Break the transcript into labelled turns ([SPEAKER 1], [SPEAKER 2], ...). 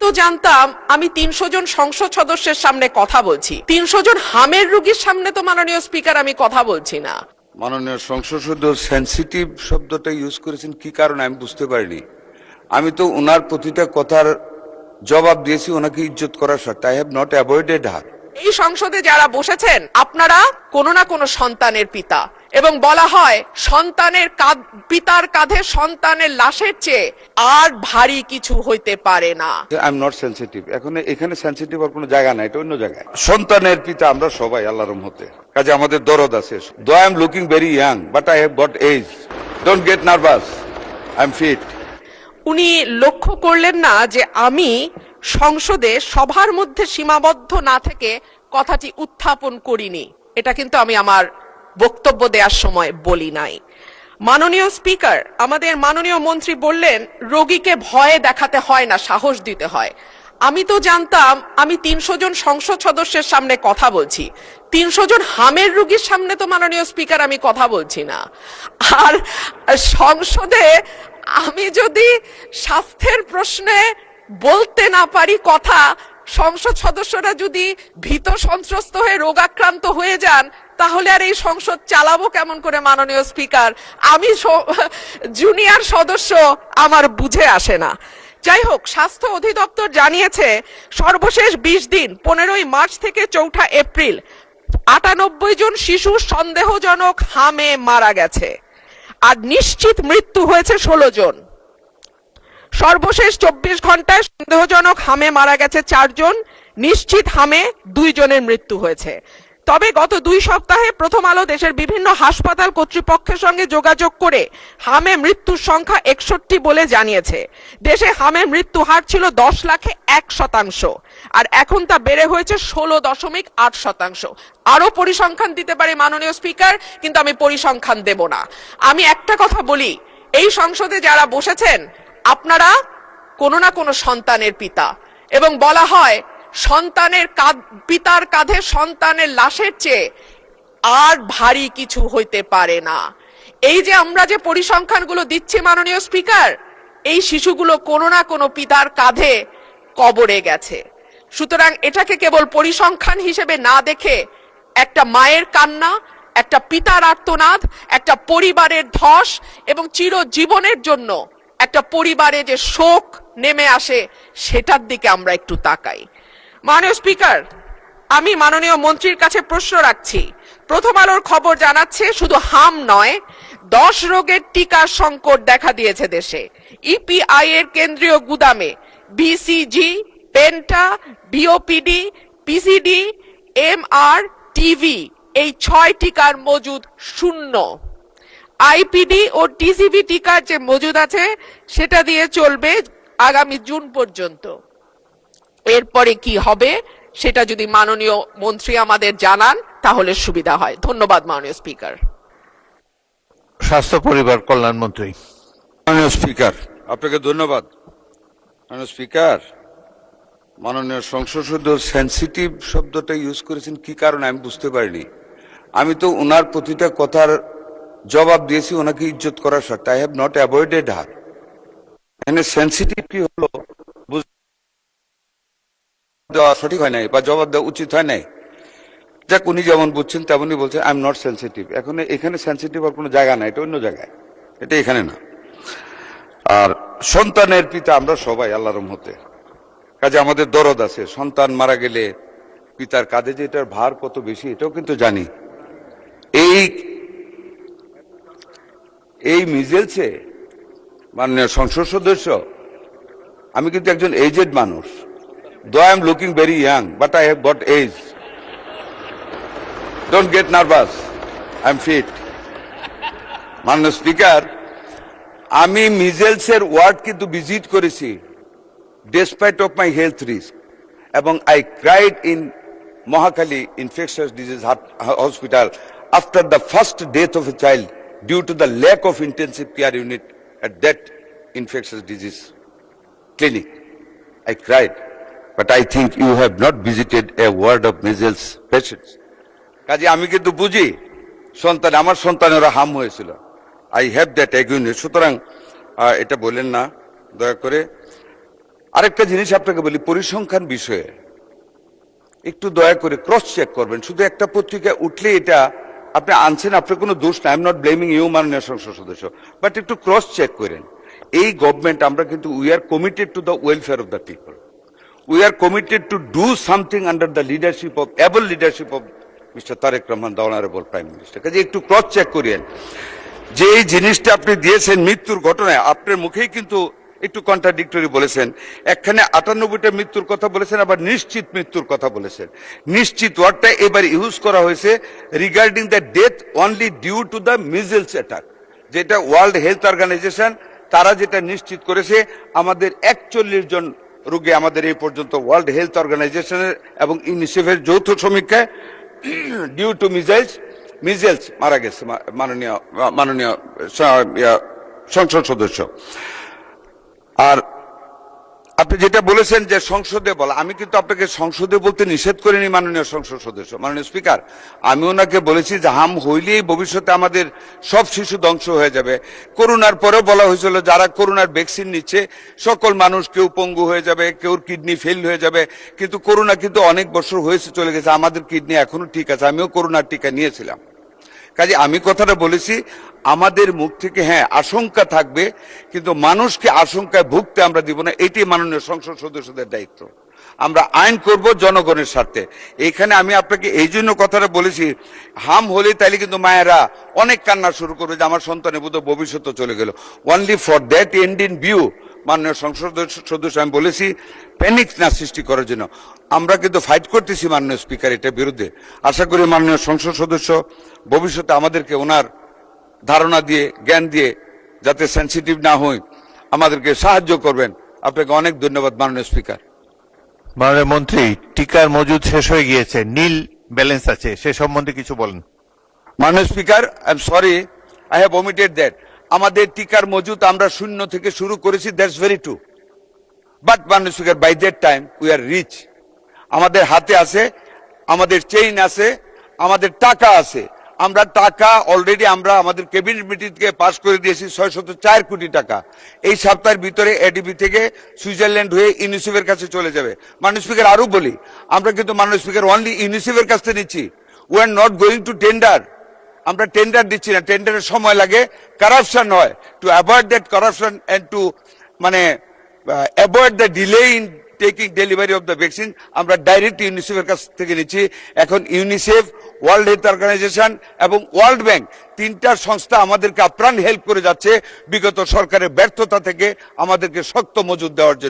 [SPEAKER 1] তো জানতাম আমি ৩০০ জন সংসদ সদস্যের সামনে কথা বলছি, ৩০০ জন হামের রোগীর সামনে তো মাননীয় স্পিকার আমি কথা বলছি না।
[SPEAKER 2] মাননীয় সংসদ সদস্য সেনসিটিভ শব্দটা ইউজ করেছেন কি কারণে আমি বুঝতে পারিনি। আমি তো ওনার প্রতিটা কথার জবাব দিয়েছি ওনাকে ইজ্জত করার স্বার্থে। আই হ্যাভ নট অ্যাভয়েডেড হার।
[SPEAKER 1] এই সংসদে যারা বসেছেন আপনারা কোনো না কোনো সন্তানের পিতা, এবং বলা হয় সন্তানের পিতার কাঁধে সন্তানের লাশের চেয়ে আর ভারী কিছু হইতে পারে না।
[SPEAKER 2] I am not sensitive. এখন এখানে সেনসিটিভ আর কোনো জায়গা নাই, এটা অন্য জায়গায়। সন্তানের পিতা আমরা সবাই আল্লাহর রহমতে, কাজে আমাদের দরদ আছে। Though I am looking very young but I have got age. Don't get nervous, I am fit.
[SPEAKER 1] উনি লক্ষ্য করলেন না যে আমি সংসদে সবার মধ্যে সীমাবদ্ধ না থেকে কথাটি উত্থাপন করিনি। এটা কিন্তু আমি আমার বক্তব্য দেওয়ার সময় বলি নাই। মাননীয় স্পিকার, আমাদের মাননীয় মন্ত্রী বললেন রোগীকে ভয়ে দেখাতে হয় না, সাহস দিতে হয়। আমি তো জানতাম আমি ৩০০ জন সংসদ সদস্যের সামনে কথা বলছি, ৩০০ জন হামের রোগীর সামনে তো মাননীয় স্পিকার আমি কথা বলছি না। আর সংসদে আমি যদি স্বাস্থ্যের প্রশ্নে বলতে না পারি কথা, সংসদ সদস্যরা যদি ভীত সন্ত্রস্ত হয়ে রোগাক্রান্ত হয়ে যান, তাহলে আর এই সংসদ চালাবো কেমন করে মাননীয় স্পিকার? আমি জুনিয়র সদস্য, আমার বুঝে আসে না। যাই হোক, স্বাস্থ্য অধিদপ্তর জানিয়েছে সর্বশেষ ২০ দিন ১৫ই মার্চ থেকে ৪ঠা এপ্রিল ৯৮ জন শিশু সন্দেহজনক হামে মারা গেছে, আর নিশ্চিত মৃত্যু হয়েছে ১৬ জন। সর্বশেষ ২৪ ঘন্টায় সন্দেহজনক হামে মারা গেছে ৪ জন, নিশ্চিত হামে ২ জনের মৃত্যু হয়েছে। তবে গত ২ সপ্তাহে প্রথম আলো দেশের বিভিন্ন হাসপাতাল কর্তৃপক্ষের সঙ্গে যোগাযোগ করে হামে মৃত্যুর সংখ্যা ৬১ বলে জানিয়েছে। দেশে হামে মৃত্যু হার ছিল ১০ লাখে ১%, আর এখন তা বেড়ে হয়েছে ১৬.৮%। আরো পরিসংখ্যান দিতে পারি মাননীয় স্পিকার, কিন্তু আমি পরিসংখ্যান দেব না। আমি একটা কথা বলি, এই সংসদে যারা বসেছেন আপনারা কোনো না কোনো সন্তানের পিতা, এবং বলা হয় সন্তানের পিতার কাঁধে সন্তানের লাশের চেয়ে আর ভারী কিছু হইতে পারে না। এই যে আমরা যে পরিসংখ্যানগুলো দিচ্ছি মাননীয় স্পিকার, এই শিশুগুলো কোনো না কোনো পিতার কাঁধে কবরে গেছে। সুতরাং এটাকে কেবল পরিসংখ্যান হিসেবে না দেখে একটা মায়ের কান্না, একটা পিতার আর্তনাদ, একটা পরিবারের ধস, এবং চিরজীবনের জন্য একটা পরিবারে যে শোক নেমে আসে, সেটার দিকে আমরা একটু তাকাই। মাননীয় স্পিকার, আমি মাননীয় মন্ত্রীর কাছে প্রশ্ন রাখছি। প্রথম আলোর খবর জানাচ্ছে শুধু হাম নয়, 10 রোগের টিকার সংকট দেখা দিয়েছে দেশে। ইপিআই এর কেন্দ্রীয় গুদামে BCG, penta, BOPV, PCV, MR, TD এই 6 টিকার মজুদ শূন্য। আইপিডি ও টিসিবি টিকার যে মজুদ আছে সেটা দিয়ে চলবে আগামী জুন পর্যন্ত। এরপরে কি হবে সেটা যদি মাননীয় মন্ত্রী আমাদের জানান তাহলে সুবিধা হয়। ধন্যবাদ মাননীয় স্পিকার।
[SPEAKER 3] স্বাস্থ্য পরিবার কল্যাণ মন্ত্রী।
[SPEAKER 2] মাননীয় স্পিকার, আপনাকে ধন্যবাদ। মাননীয় স্পিকার, মাননীয় সংসদ সদস্য সেনসিটিভ শব্দটা ইউজ করেছেন কি কারণে আমি বুঝতে পারিনি। আমি তো ওনার প্রতিটা কথার জবাব দিয়েছি ওনাকে ইজ্জত করার স্বার্থে। আই হ্যাভ নট অ্যাভয়েডেড হার। এখানে সেনসিটিভ কি হলো দেওয়া সঠিক হয় নাই, বা জবাব দেওয়া উচিত হয় নাই। যাক, উনি যেমন বুঝছেন তেমনই বলছেন। I am not sensitive. এখন এখানে সেনসিটিভ আর কোনো জায়গা নাই, এটা অন্য জায়গায়, এটা এখানে না। আর সন্তানের পিতা আমরা সবাই আল্লাহর রহমতে, কাজে আমাদের দরদ আছে। সন্তান মারা গেলে পিতার কাঁধে যে এটার ভার কত বেশি এটাও কিন্তু জানি। এই মিজেলসে মাননীয় সংসদ সদস্য, আমি কিন্তু একজন এজেড মানুষ। Though I am looking very young but I have got age. Don't get nervous, I am fit. মাননীয় স্পিকার, আমি মিজেলসের ওয়ার্ড কিন্তু ভিজিট করেছি despite of my health risk, এবং I cried in Mohakhali infectious disease hospital after the first death of a child due to the lack of intensive care unit at that infectious disease clinic. I cried, but I think you have not visited a ward of measles patients. কাজে আমি কিন্তু বুঝি সন্তান, আমার সন্তানেরা হাম হয়েছিল। I have that awareness. সুতরাং এটা বলেন না দয়া করে। আরেকটা জিনিস আপনাকে বলি, পরিসংখ্যান বিষয়ে একটু দয়া করে ক্রস চেক করবেন। শুধু একটা পত্রিকায় উঠলে এটা আপনি আনছেন, আপনার কোনো দোষ না, I am not blaming you মাননীয় সংসদ সদস্য, বাট একটু ক্রস চেক করেন। এই গভর্নমেন্ট আমরা কিন্তু we are committed to the welfare of the people, we are committed to do something under the leadership of able leadership of mister Tarique Rahman, the honourable prime minister. কাজে একটু cross check করেন যে এই জিনিসটা আপনি দিয়েছেন মৃত্যুর ঘটনায়, আপনার মুখেই কিন্তু একটু কন্ট্রাডিক্টরি বলেছেন। একখানে 98টা মৃত্যুর কথা বলেছেন, আবার নিশ্চিত মৃত্যুর কথা বলেছেন। নিশ্চিত ওয়ার্ডটা এবার ইউজ করা হয়েছে regarding the death only due to the measles attack, যেটা ওয়ার্ল্ড হেলথ অর্গানাইজেশন তারা যেটা নিশ্চিত করেছে। আমাদের 41 জন রোগী আমাদের এই পর্যন্ত ওয়ার্ল্ড হেলথ অর্গানাইজেশনের এবং ইউনিসেফের যৌথ সমীক্ষায় ডিউ টু মিজেলস মারা গেছে মাননীয় সংসদ সদস্য। আর আপনি যেটা বলেছেন যে সংসদে বলা, আমি কিন্তু আপনাকে সংসদে বলতে নিষেধ করিনি মাননীয় সংসদ সদস্য। মাননীয় স্পিকার, আমি ওনাকে বলেছি যে হাম হইলেই ভবিষ্যতে আমাদের সব শিশু ধ্বংস হয়ে যাবে। করোনার পরেও বলা হয়েছিল যারা করোনার ভ্যাকসিন নিচ্ছে সকল মানুষ, কেউ পঙ্গু হয়ে যাবে, কেউ কিডনি ফেল হয়ে যাবে, কিন্তু করোনা কিন্তু অনেক বছর হয়েছে চলে গেছে, আমাদের কিডনি এখনো ঠিক আছে, আমিও করোনার টিকা নিয়েছিলাম। কাজে আমি কথাটা বলেছি, আমাদের মুখ থেকে হ্যাঁ আশঙ্কা থাকবে, কিন্তু মানুষকে আশঙ্কায় ভুগতে আমরা দিব না, এটি মাননীয় সংসদ সদস্যদের দায়িত্ব। আমরা আইন করব জনগণের স্বার্থে। এইখানে আমি আপনাকে এই জন্য কথাটা বলেছি, হাম হলে তাইলে কিন্তু মায়েরা অনেক কান্না শুরু করবে যে আমার সন্তানের বোধহয় ভবিষ্যৎ চলে গেল। Only for that end in view মাননীয় সংসদ সদস্য আমি বলেছি প্যানিক না সৃষ্টি করার জন্য আমরা কিন্তু ফাইট করতেছি মাননীয় স্পিকার এটার বিরুদ্ধে। আশা করি মাননীয় সংসদ সদস্য ভবিষ্যতে আমাদেরকে ওনার ধারণা দিয়ে, জ্ঞান দিয়ে যাতে সেন্সিটিভ না হই আমাদেরকে সাহায্য করবেন। আপনাকে অনেক ধন্যবাদ মাননীয় স্পিকার।
[SPEAKER 3] মাননীয় মন্ত্রী, টিকার মজুদ শেষ হয়ে গিয়েছে, নীল ব্যালেন্স আছে, সে সম্বন্ধে কিছু বলেন।
[SPEAKER 2] মাননীয় speaker, I am sorry, I have omitted that. আমাদের টিকার মজুদ আমরা শূন্য থেকে শুরু করেছি, দ্যাটস ভেরি ট্রু, বাট মাননীয় speaker by that time we are rich. আমাদের হাতে আছে, আমাদের চেইন আছে, আমাদের টাকা আছে। আমরা টাকা অলরেডি আমরা আমাদের ক্যাবিনেট মিটিং থেকে পাস করে দিয়েছি 604 কোটি টাকা। এই সপ্তাহের ভিতরে এডিবি থেকে সুইজারল্যান্ড হয়ে ইউনিসেফের কাছে চলে যাবে। মাননীয় স্পিকার আরো বলি, আমরা কিন্তু মাননীয় স্পিকার অনলি ইউনিসেফের কাছ থেকে নিচ্ছি, we are not going to tender. আমরা টেন্ডার দিচ্ছি না, টেন্ডারের সময় লাগে, কারাপশন হয়। To avoid that corruption and to avoid the delay in taking delivery of the vaccine আমরা ডাইরেক্ট ইউনিসেফের কাছ থেকে নিচ্ছি। এখন ইউনিসেফ, ওয়ার্ল্ড হেলথ অর্গানাইজেশন এবং ওয়ার্ল্ড ব্যাংক তিনটা সংস্থা আমাদেরকে আপ্রাণ হেল্প করে যাচ্ছে বিগত সরকারের ব্যর্থতা থেকে আমাদেরকে শক্ত মজুদ দেওয়ার জন্য।